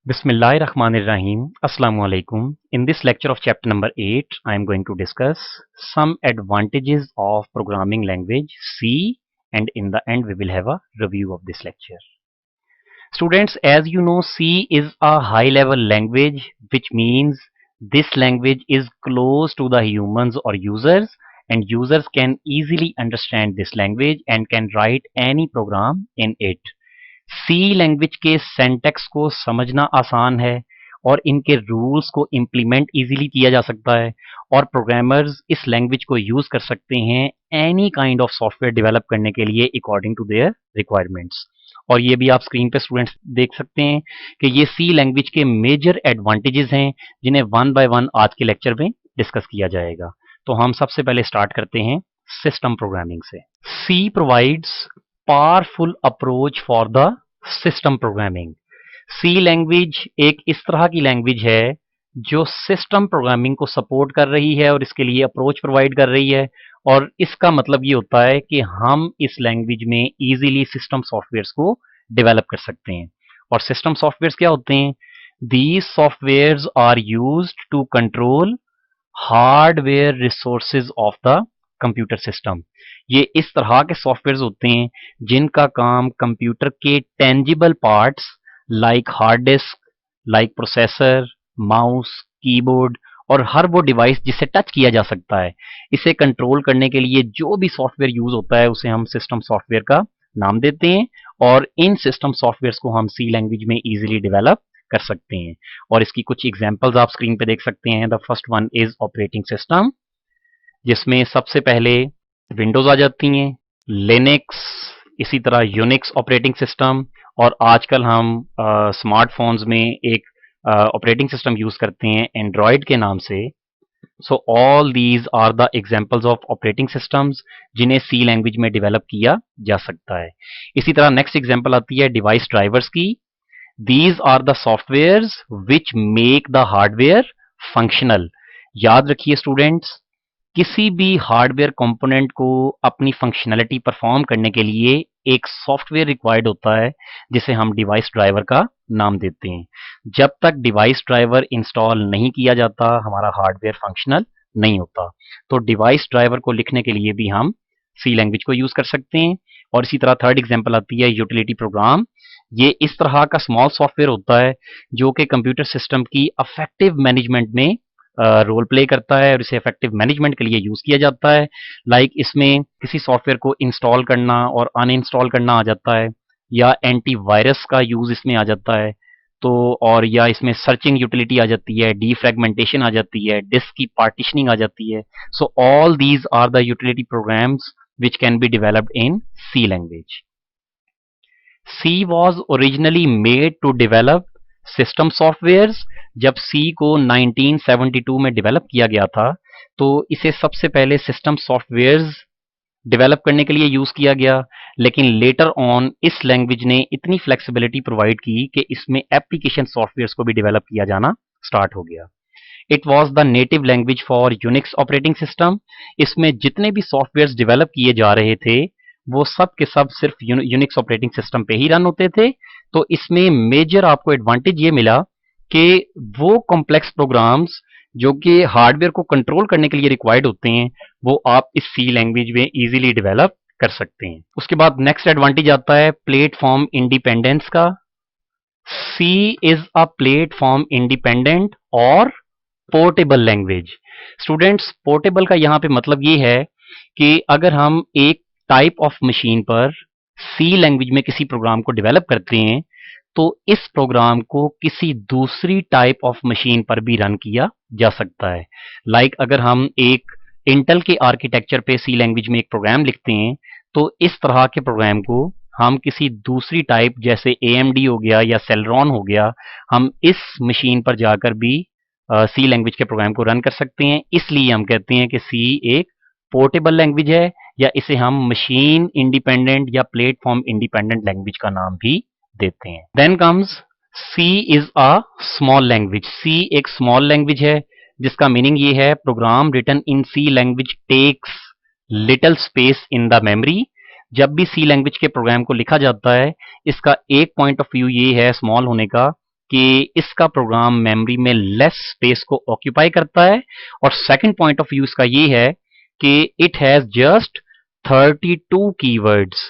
Bismillahirrahmanirrahim. Assalamu alaikum. In this lecture of chapter number 8, I am going to discuss some advantages of programming language C, and in the end we will have a review of this lecture. Students, as you know, C is a high level language, which means this language is close to the humans or users, and users can easily understand this language and can write any program in it. C language के syntax को समझना आसान है और इनके rules को implement easily किया जा सकता है और प्रोग्रामर्स इस लैंग्वेज को यूज कर सकते हैं any kind of software develop करने के लिए अकॉर्डिंग टू देयर रिक्वायरमेंट्स। और ये भी आप स्क्रीन पे स्टूडेंट्स देख सकते हैं कि ये सी लैंग्वेज के मेजर एडवांटेजेस हैं जिन्हें वन बाय वन आज के लेक्चर में डिस्कस किया जाएगा। तो हम सबसे पहले स्टार्ट करते हैं सिस्टम प्रोग्रामिंग से। C provides powerful approach for the system programming. C language एक इस तरह की लैंग्वेज है जो सिस्टम प्रोग्रामिंग को सपोर्ट कर रही है और इसके लिए अप्रोच प्रोवाइड कर रही है, और इसका मतलब ये होता है कि हम इस लैंग्वेज में इजीली सिस्टम सॉफ्टवेयर्स को डेवलप कर सकते हैं। और सिस्टम सॉफ्टवेयर्स क्या होते हैं? These softwares are used to control hardware resources of the computer system. ये इस तरह के सॉफ्टवेयर होते हैं जिनका काम कंप्यूटर के tangible parts like hard disk, like processor, mouse, keyboard और हर वो डिवाइस जिसे टच किया जा सकता है, इसे कंट्रोल करने के लिए जो भी सॉफ्टवेयर यूज होता है उसे हम सिस्टम सॉफ्टवेयर का नाम देते हैं। और इन सिस्टम सॉफ्टवेयर को हम सी लैंग्वेज में इजीली डेवलप कर सकते हैं। और इसकी कुछ एग्जांपल्स आप स्क्रीन पे देख सकते हैं। The first one is operating system, जिसमें सबसे पहले विंडोज आ जाती हैं, लिनक्स, इसी तरह यूनिक्स ऑपरेटिंग सिस्टम, और आजकल हम स्मार्टफोन्स में एक ऑपरेटिंग सिस्टम यूज करते हैं एंड्रॉयड के नाम से। So all these are the examples of operating systems जिन्हें सी लैंग्वेज में डेवलप किया जा सकता है। इसी तरह नेक्स्ट एग्जांपल आती है डिवाइस ड्राइवर्स की। These are the softwares which make the hardware functional. याद रखिए स्टूडेंट्स, किसी भी हार्डवेयर कंपोनेंट को अपनी फंक्शनैलिटी परफॉर्म करने के लिए एक सॉफ्टवेयर रिक्वायर्ड होता है जिसे हम डिवाइस ड्राइवर का नाम देते हैं। जब तक डिवाइस ड्राइवर इंस्टॉल नहीं किया जाता हमारा हार्डवेयर फंक्शनल नहीं होता। तो डिवाइस ड्राइवर को लिखने के लिए भी हम सी लैंग्वेज को यूज कर सकते हैं। और इसी तरह थर्ड एग्जांपल आती है यूटिलिटी प्रोग्राम। ये इस तरह का स्मॉल सॉफ्टवेयर होता है जो कि कंप्यूटर सिस्टम की अफेक्टिव मैनेजमेंट में रोल प्ले करता है और इसे इफेक्टिव मैनेजमेंट के लिए यूज किया जाता है। लाइक इसमें किसी सॉफ्टवेयर को इंस्टॉल करना और अनइंस्टॉल करना आ जाता है, या एंटीवायरस का यूज इसमें आ जाता है। तो और या इसमें सर्चिंग यूटिलिटी आ जाती है, डीफ्रेगमेंटेशन आ जाती है, डिस्क की पार्टीशनिंग आ जाती है। So all these are the utility programs which can be developed in C language. C was originally made to develop system softwares। जब C को 1972 में डेवलप किया गया था तो इसे सबसे पहले सिस्टम सॉफ्टवेयर्स डेवलप करने के लिए यूज किया गया, लेकिन लेटर ऑन इस लैंग्वेज ने इतनी फ्लेक्सिबिलिटी प्रोवाइड की कि इसमें एप्लीकेशन सॉफ्टवेयर्स को भी डेवलप किया जाना स्टार्ट हो गया। It was the native language for Unix operating system. इसमें जितने भी सॉफ्टवेयर डेवलप किए जा रहे थे वो सब के सब सिर्फ यूनिक्स ऑपरेटिंग सिस्टम पे ही रन होते थे। तो इसमें मेजर आपको एडवांटेज ये मिला कि वो कॉम्प्लेक्स प्रोग्राम्स जो कि हार्डवेयर को कंट्रोल करने के लिए रिक्वायर्ड होते हैं वो आप इस सी लैंग्वेज में इजीली डेवलप कर सकते हैं। उसके बाद नेक्स्ट एडवांटेज आता है प्लेटफॉर्म इंडिपेंडेंस का। सी इज अ प्लेटफॉर्म इंडिपेंडेंट और पोर्टेबल लैंग्वेज। स्टूडेंट्स, पोर्टेबल का यहाँ पे मतलब ये है कि अगर हम एक टाइप ऑफ मशीन पर सी लैंग्वेज में किसी प्रोग्राम को डेवलप करते हैं तो इस प्रोग्राम को किसी दूसरी टाइप ऑफ मशीन पर भी रन किया जा सकता है। लाइक अगर हम एक इंटेल के आर्किटेक्चर पे सी लैंग्वेज में एक प्रोग्राम लिखते हैं तो इस तरह के प्रोग्राम को हम किसी दूसरी टाइप जैसे AMD हो गया या सेलरॉन हो गया, हम इस मशीन पर जाकर भी सी लैंग्वेज के प्रोग्राम को रन कर सकते हैं। इसलिए हम कहते हैं कि सी एक पोर्टेबल लैंग्वेज है, या इसे हम मशीन इंडिपेंडेंट या प्लेटफॉर्म इंडिपेंडेंट लैंग्वेज का नाम भी देते हैं। Then comes C is a small language. C एक स्मॉल लैंग्वेज है जिसका मीनिंग ये है program written in C language takes little space in the memory. जब भी सी लैंग्वेज के प्रोग्राम को लिखा जाता है इसका एक पॉइंट ऑफ व्यू ये है स्मॉल होने का कि इसका प्रोग्राम मेमोरी में लेस स्पेस को ऑक्यूपाई करता है, और सेकंड पॉइंट ऑफ व्यू इसका ये है कि इट हैज जस्ट 32 कीवर्ड्स।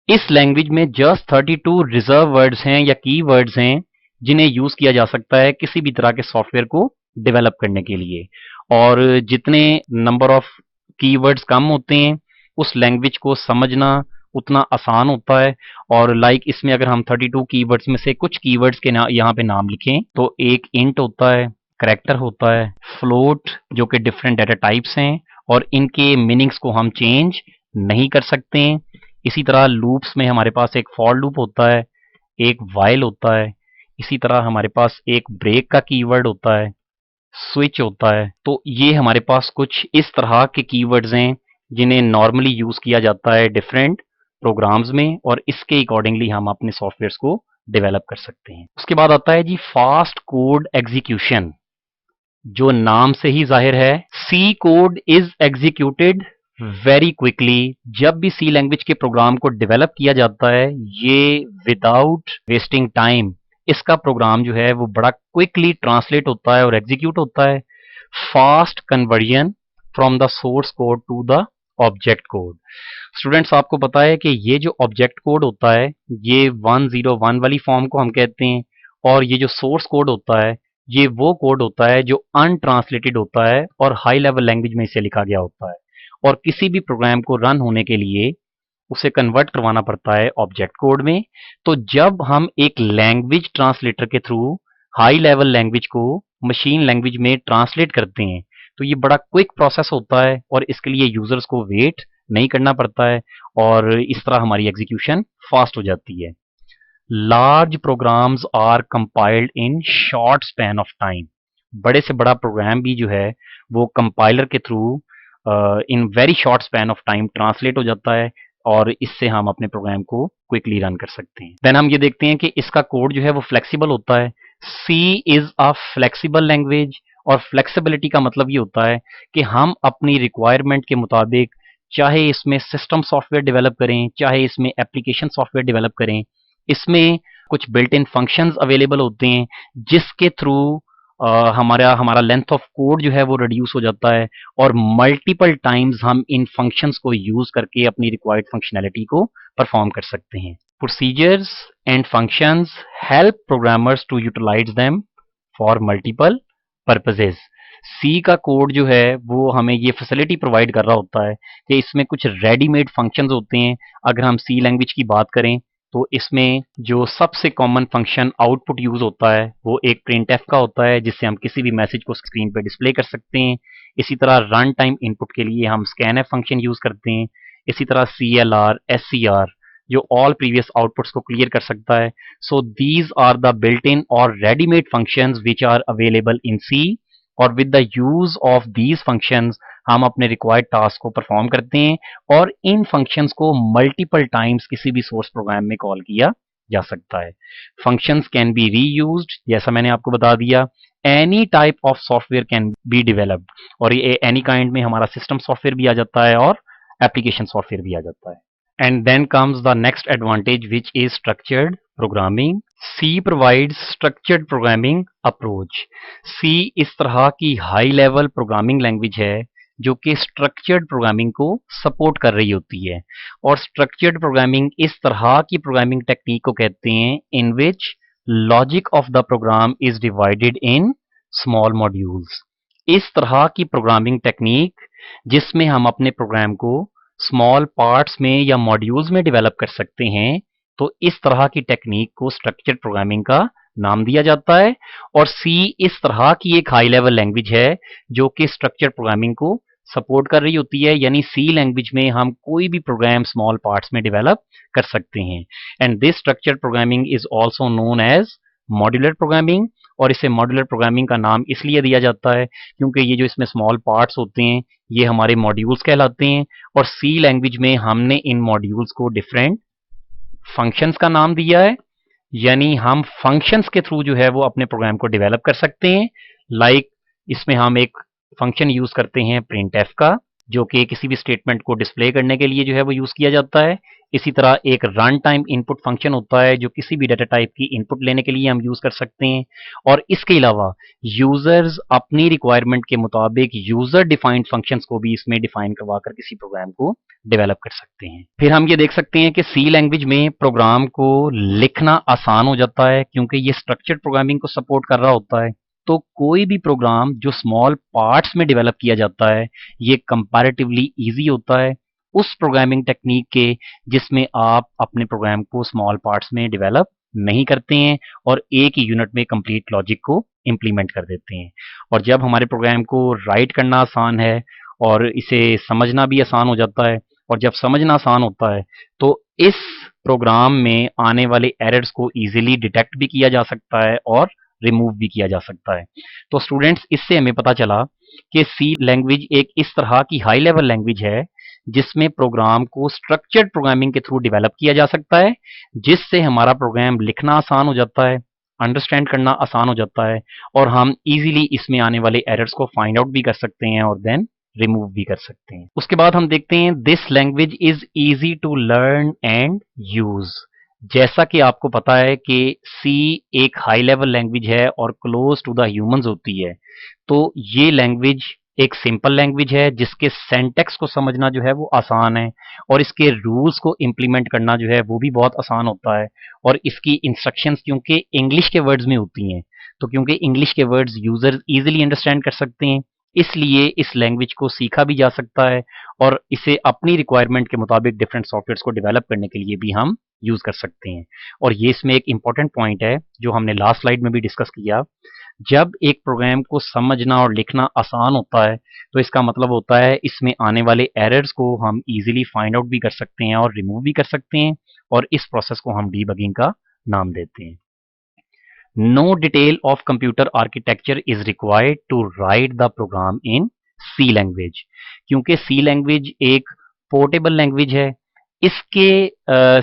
इस लैंग्वेज में जस्ट 32 रिजर्व वर्ड्स हैं या कीवर्ड्स हैं जिन्हें यूज किया जा सकता है किसी भी तरह के सॉफ्टवेयर को डेवलप करने के लिए। और जितने नंबर ऑफ कीवर्ड्स कम होते हैं उस लैंग्वेज को समझना उतना आसान होता है। और इसमें अगर हम 32 कीवर्ड्स में से कुछ कीवर्ड्स के यहाँ पे नाम लिखें तो एक इंट होता है, करैक्टर होता है, फ्लोट जो कि डिफरेंट डाटा टाइप्स हैं और इनके मीनिंग्स को हम चेंज नहीं कर सकते हैं। इसी तरह लूप्स में हमारे पास एक फॉर लूप होता है, एक वाइल होता है, इसी तरह हमारे पास एक ब्रेक का कीवर्ड होता है, स्विच होता है। तो ये हमारे पास कुछ इस तरह के कीवर्ड्स हैं जिन्हें नॉर्मली यूज किया जाता है डिफरेंट प्रोग्राम्स में, और इसके अकॉर्डिंगली हम अपने सॉफ्टवेयर को डेवलप कर सकते हैं। उसके बाद आता है जी फास्ट कोड एग्जीक्यूशन। जो नाम से ही जाहिर है, C code is executed very quickly. जब भी सी लैंग्वेज के प्रोग्राम को डेवलप किया जाता है ये विदाउट वेस्टिंग टाइम इसका प्रोग्राम जो है वो बड़ा क्विकली ट्रांसलेट होता है और एग्जीक्यूट होता है। Fast conversion from the source code to the object code. Students आपको पता है कि ये जो ऑब्जेक्ट कोड होता है ये 101 वाली फॉर्म को हम कहते हैं, और ये जो सोर्स कोड होता है ये वो कोड होता है जो अनट्रांसलेटेड होता है और हाई लेवल लैंग्वेज में इसे लिखा गया होता है, और किसी भी प्रोग्राम को रन होने के लिए उसे कन्वर्ट करवाना पड़ता है ऑब्जेक्ट कोड में। तो जब हम एक लैंग्वेज ट्रांसलेटर के थ्रू हाई लेवल लैंग्वेज को मशीन लैंग्वेज में ट्रांसलेट करते हैं तो ये बड़ा क्विक प्रोसेस होता है और इसके लिए यूजर्स को वेट नहीं करना पड़ता है, और इस तरह हमारी एग्जीक्यूशन फास्ट हो जाती है। Large programs are compiled in short span of time. बड़े से बड़ा प्रोग्राम भी जो है वो कंपाइलर के through in very short span of time translate हो जाता है, और इससे हम अपने प्रोग्राम को क्विकली रन कर सकते हैं। देन हम ये देखते हैं कि इसका कोड जो है वो फ्लेक्सिबल होता है। सी इज अ फ्लेक्सिबल लैंग्वेज, और फ्लेक्सिबिलिटी का मतलब ये होता है कि हम अपनी रिक्वायरमेंट के मुताबिक चाहे इसमें सिस्टम सॉफ्टवेयर डेवलप करें चाहे इसमें एप्लीकेशन सॉफ्टवेयर डेवलप करें, इसमें कुछ बिल्ट इन फंक्शंस अवेलेबल होते हैं जिसके थ्रू हमारा हमारा लेंथ ऑफ कोड जो है वो रिड्यूस हो जाता है, और मल्टीपल टाइम्स हम इन फंक्शंस को यूज करके अपनी रिक्वायर्ड फंक्शनैलिटी को परफॉर्म कर सकते हैं। Procedures and functions help programmers to utilize them for multiple purposes. C का कोड जो है वो हमें ये फैसिलिटी प्रोवाइड कर रहा होता है कि इसमें कुछ रेडीमेड फंक्शंस होते हैं। अगर हम सी लैंग्वेज की बात करें तो इसमें जो सबसे कॉमन फंक्शन आउटपुट यूज होता है वो एक प्रिंटफ का होता है जिससे हम किसी भी मैसेज को स्क्रीन पे डिस्प्ले कर सकते हैं। इसी तरह रन टाइम इनपुट के लिए हम स्कैनफ फंक्शन यूज करते हैं। इसी तरह CLR, SCR जो ऑल प्रीवियस आउटपुट्स को क्लियर कर सकता है। So these are the built in और readymade functions which are available in C, और with the use of these functions हम अपने रिक्वायर्ड टास्क को परफॉर्म करते हैं, और इन फंक्शंस को मल्टीपल टाइम्स किसी भी सोर्स प्रोग्राम में कॉल किया जा सकता है। फंक्शंस कैन बी रीयूज्ड, जैसा मैंने आपको बता दिया। Any type of software can be developed, और ये एनी काइंड में हमारा सिस्टम सॉफ्टवेयर भी आ जाता है और एप्लीकेशन सॉफ्टवेयर भी आ जाता है। And then comes the next advantage, which is structured programming. C provides structured programming approach. C इस तरह की हाई लेवल प्रोग्रामिंग लैंग्वेज है जो कि स्ट्रक्चर्ड प्रोग्रामिंग को सपोर्ट कर रही होती है, और स्ट्रक्चर्ड प्रोग्रामिंग इस तरह की प्रोग्रामिंग टेक्निक को कहते हैं in which logic of the program is divided in small modules. इस तरह की प्रोग्रामिंग टेक्निक जिसमें हम अपने प्रोग्राम को स्मॉल पार्ट्स में या मॉड्यूल्स में डेवलप कर सकते हैं, तो इस तरह की टेक्निक को स्ट्रक्चर्ड प्रोग्रामिंग का नाम दिया जाता है। और सी इस तरह की एक हाई लेवल लैंग्वेज है जो कि स्ट्रक्चर्ड प्रोग्रामिंग को सपोर्ट कर रही होती है, यानी सी लैंग्वेज में हम कोई भी प्रोग्राम स्मॉल पार्ट्स में डेवलप कर सकते हैं। And this structured programming is also known as modular programming, और इसे मॉड्यूलर प्रोग्रामिंग का नाम इसलिए दिया जाता है क्योंकि ये जो इसमें स्मॉल पार्ट्स होते हैं ये हमारे मॉड्यूल्स कहलाते हैं, और सी लैंग्वेज में हमने इन मॉड्यूल्स को डिफरेंट फंक्शंस का नाम दिया है, यानी हम फंक्शंस के थ्रू जो है वो अपने प्रोग्राम को डेवलप कर सकते हैं। इसमें हम एक फंक्शन यूज करते हैं प्रिंटफ का जो कि किसी भी स्टेटमेंट को डिस्प्ले करने के लिए जो है वो यूज़ किया जाता है। इसी तरह एक रन टाइम इनपुट फंक्शन होता है जो किसी भी डाटा टाइप की इनपुट लेने के लिए हम यूज़ कर सकते हैं। और इसके अलावा यूज़र्स अपनी रिक्वायरमेंट के मुताबिक यूज़र डिफाइंड फंक्शंस को भी इसमें डिफाइन करवा कर किसी प्रोग्राम को डेवलप कर सकते हैं। फिर हम ये देख सकते हैं कि सी लैंग्वेज में प्रोग्राम को लिखना आसान हो जाता है क्योंकि ये स्ट्रक्चर्ड प्रोग्रामिंग को सपोर्ट कर रहा होता है। तो कोई भी प्रोग्राम जो स्मॉल पार्ट्स में डेवलप किया जाता है ये कंपैरेटिवली इजी होता है उस प्रोग्रामिंग टेक्निक के जिसमें आप अपने प्रोग्राम को स्मॉल पार्ट्स में डेवलप नहीं करते हैं और एक ही यूनिट में कंप्लीट लॉजिक को इम्प्लीमेंट कर देते हैं। और जब हमारे प्रोग्राम को राइट करना आसान है और इसे समझना भी आसान हो जाता है और जब समझना आसान होता है तो इस प्रोग्राम में आने वाले एरर्स को इजीली डिटेक्ट भी किया जा सकता है और रिमूव भी किया जा सकता है। तो स्टूडेंट्स इससे हमें पता चला कि सी लैंग्वेज एक इस तरह की हाई लेवल लैंग्वेज है जिसमें प्रोग्राम को स्ट्रक्चर्ड प्रोग्रामिंग के थ्रू डेवलप किया जा सकता है जिससे हमारा प्रोग्राम लिखना आसान हो जाता है, अंडरस्टैंड करना आसान हो जाता है और हम इजीली इसमें आने वाले एरर्स को फाइंड आउट भी कर सकते हैं और देन रिमूव भी कर सकते हैं। उसके बाद हम देखते हैं this language is easy to learn and use. जैसा कि आपको पता है कि सी एक हाई लेवल लैंग्वेज है और क्लोज टू द ह्यूमंस होती है। तो ये लैंग्वेज एक सिंपल लैंग्वेज है जिसके सेंटेक्स को समझना जो है वो आसान है और इसके रूल्स को इम्प्लीमेंट करना जो है वो भी बहुत आसान होता है। और इसकी इंस्ट्रक्शंस क्योंकि इंग्लिश के वर्ड्स में होती हैं तो क्योंकि इंग्लिश के वर्ड्स यूजर्स इजीली अंडरस्टैंड कर सकते हैं इसलिए इस लैंग्वेज को सीखा भी जा सकता है और इसे अपनी रिक्वायरमेंट के मुताबिक डिफरेंट सॉफ्टवेयर्स को डेवलप करने के लिए भी हम यूज कर सकते हैं। और ये इसमें एक इंपॉर्टेंट पॉइंट है जो हमने लास्ट स्लाइड में भी डिस्कस किया। जब एक प्रोग्राम को समझना और लिखना आसान होता है तो इसका मतलब होता है इसमें आने वाले एरर्स को हम इजीली फाइंड आउट भी कर सकते हैं और रिमूव भी कर सकते हैं और इस प्रोसेस को हम डीबगिंग का नाम देते हैं। No detail of computer architecture is required to write the program in C language क्योंकि C language एक पोर्टेबल लैंग्वेज है। इसके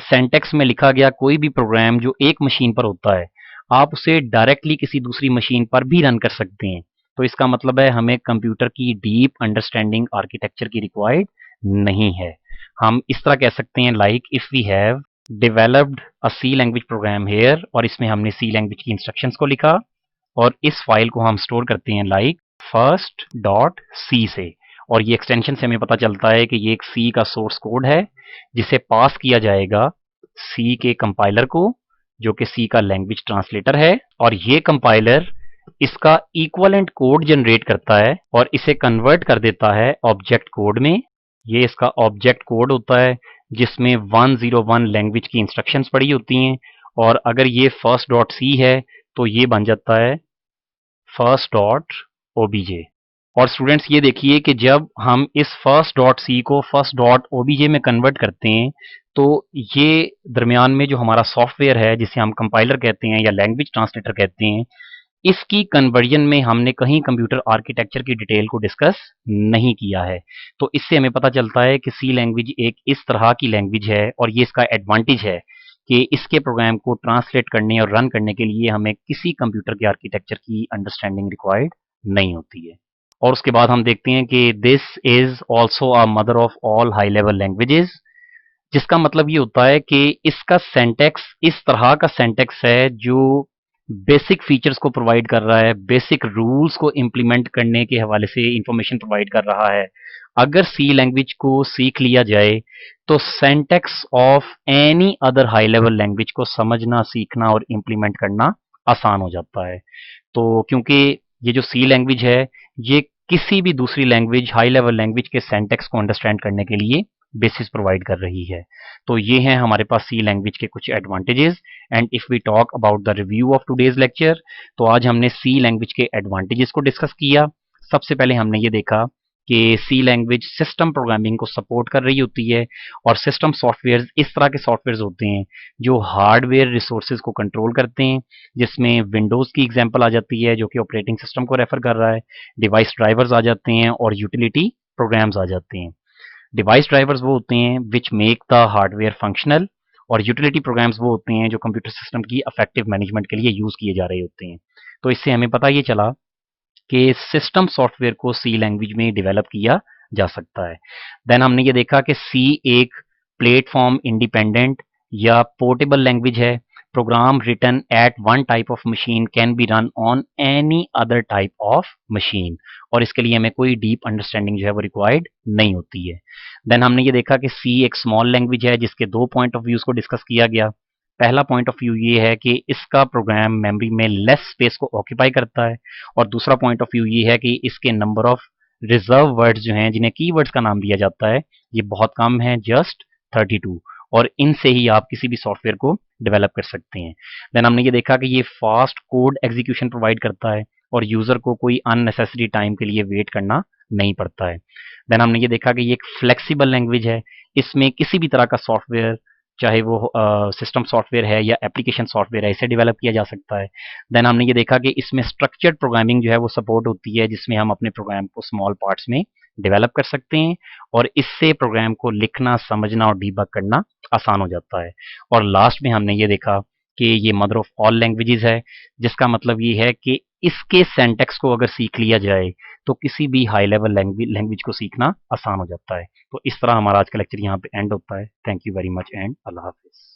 सेंटेक्स में लिखा गया कोई भी प्रोग्राम जो एक मशीन पर होता है आप उसे डायरेक्टली किसी दूसरी मशीन पर भी रन कर सकते हैं। तो इसका मतलब है हमें कंप्यूटर की डीप अंडरस्टैंडिंग आर्किटेक्चर की रिक्वायर्ड नहीं है। हम इस तरह कह सकते हैं like if we have developed a C language program here और इसमें हमने सी लैंग्वेज की इंस्ट्रक्शंस को लिखा और इस फाइल को हम स्टोर करते हैं लाइक फर्स्ट डॉट सी से। और ये एक्सटेंशन से हमें पता चलता है कि ये एक सी का सोर्स कोड है जिसे पास किया जाएगा सी के कंपाइलर को जो कि सी का लैंग्वेज ट्रांसलेटर है और ये कंपाइलर इसका इक्वलेंट कोड जनरेट करता है और इसे कन्वर्ट कर देता है ऑब्जेक्ट कोड में। ये इसका ऑब्जेक्ट कोड होता है जिसमें 101 लैंग्वेज की इंस्ट्रक्शंस पड़ी होती हैं और अगर ये फर्स्ट डॉट सी है तो ये बन जाता है फर्स्ट डॉट ओबीजे। और स्टूडेंट्स ये देखिए कि जब हम इस फर्स्ट डॉट सी को फर्स्ट डॉट ओबीजे में कन्वर्ट करते हैं तो ये दरमियान में जो हमारा सॉफ्टवेयर है जिसे हम कंपाइलर कहते हैं या लैंग्वेज ट्रांसलेटर कहते हैं इसकी कन्वर्जन में हमने कहीं कंप्यूटर आर्किटेक्चर की डिटेल को डिस्कस नहीं किया है। तो इससे हमें पता चलता है कि सी लैंग्वेज एक इस तरह की लैंग्वेज है और ये इसका एडवांटेज है कि इसके प्रोग्राम को ट्रांसलेट करने और रन करने के लिए हमें किसी कंप्यूटर के आर्किटेक्चर की अंडरस्टैंडिंग रिक्वायर्ड नहीं होती है। और उसके बाद हम देखते हैं कि this is also a mother of all high level languages जिसका मतलब ये होता है कि इसका सेंटेक्स इस तरह का सेंटेक्स है जो बेसिक फीचर्स को प्रोवाइड कर रहा है, बेसिक रूल्स को इम्प्लीमेंट करने के हवाले से इंफॉर्मेशन प्रोवाइड कर रहा है। अगर सी लैंग्वेज को सीख लिया जाए तो syntax of any other high level language को समझना, सीखना और इम्प्लीमेंट करना आसान हो जाता है। तो क्योंकि ये जो सी लैंग्वेज है ये किसी भी दूसरी लैंग्वेज हाई लेवल लैंग्वेज के सेंटेक्स को अंडरस्टैंड करने के लिए बेसिस प्रोवाइड कर रही है। तो ये हैं हमारे पास सी लैंग्वेज के कुछ advantages. And if we talk about the review of today's lecture तो आज हमने सी लैंग्वेज के एडवांटेजेस को डिस्कस किया। सबसे पहले हमने ये देखा कि सी लैंग्वेज सिस्टम प्रोग्रामिंग को सपोर्ट कर रही होती है और सिस्टम सॉफ्टवेयर इस तरह के सॉफ्टवेयर होते हैं जो हार्डवेयर रिसोर्सेज को कंट्रोल करते हैं जिसमें विंडोज़ की एग्जांपल आ जाती है जो कि ऑपरेटिंग सिस्टम को रेफर कर रहा है, डिवाइस ड्राइवर्स आ जाते हैं और यूटिलिटी प्रोग्राम्स आ जाते हैं। डिवाइस ड्राइवर्स वो होते हैं विच मेक द हार्डवेयर फंक्शनल और यूटिलिटी प्रोग्राम्स वो होते हैं जो कंप्यूटर सिस्टम की इफेक्टिव मैनेजमेंट के लिए यूज़ किए जा रहे होते हैं। तो इससे हमें पता ये चला कि सिस्टम सॉफ्टवेयर को सी लैंग्वेज में डेवलप किया जा सकता है। देन हमने ये देखा कि सी एक प्लेटफॉर्म इंडिपेंडेंट या पोर्टेबल लैंग्वेज है। Program written at one type of machine can be run on any other type of machine, और इसके लिए हमें कोई डीप अंडरस्टैंडिंग जो है वो रिक्वायर्ड नहीं होती है। देन हमने ये देखा कि सी एक स्मॉल लैंग्वेज है जिसके दो पॉइंट ऑफ व्यूज को डिस्कस किया गया। पहला पॉइंट ऑफ व्यू ये है कि इसका प्रोग्राम मेमोरी में लेस स्पेस को ऑक्यूपाई करता है, और दूसरा पॉइंट ऑफ व्यू ये है कि इसके नंबर ऑफ रिजर्व वर्ड्स जो हैं जिन्हें कीवर्ड्स का नाम दिया जाता है ये बहुत कम है, जस्ट 32, और इनसे ही आप किसी भी सॉफ्टवेयर को डेवलप कर सकते हैं। देन हमने ये देखा कि ये फास्ट कोड एग्जीक्यूशन प्रोवाइड करता है और यूजर को कोई अननेसेसरी टाइम के लिए वेट करना नहीं पड़ता है। देन हमने ये देखा कि ये एक फ्लेक्सिबल लैंग्वेज है, इसमें किसी भी तरह का सॉफ्टवेयर, चाहे वो सिस्टम सॉफ्टवेयर है या एप्लीकेशन सॉफ्टवेयर है, इसे डेवलप किया जा सकता है। देन हमने ये देखा कि इसमें स्ट्रक्चर्ड प्रोग्रामिंग जो है वो सपोर्ट होती है, जिसमें हम अपने प्रोग्राम को स्मॉल पार्ट्स में डेवलप कर सकते हैं, और इससे प्रोग्राम को लिखना, समझना और डीबग करना आसान हो जाता है। और लास्ट में हमने ये देखा कि ये मदर ऑफ ऑल लैंग्वेजेस है, जिसका मतलब ये है कि इसके सेंटेक्स को अगर सीख लिया जाए तो किसी भी हाई लेवल लैंग्वेज को सीखना आसान हो जाता है। तो इस तरह हमारा आज का लेक्चर यहाँ पे एंड होता है। Thank you very much and Allah Hafiz.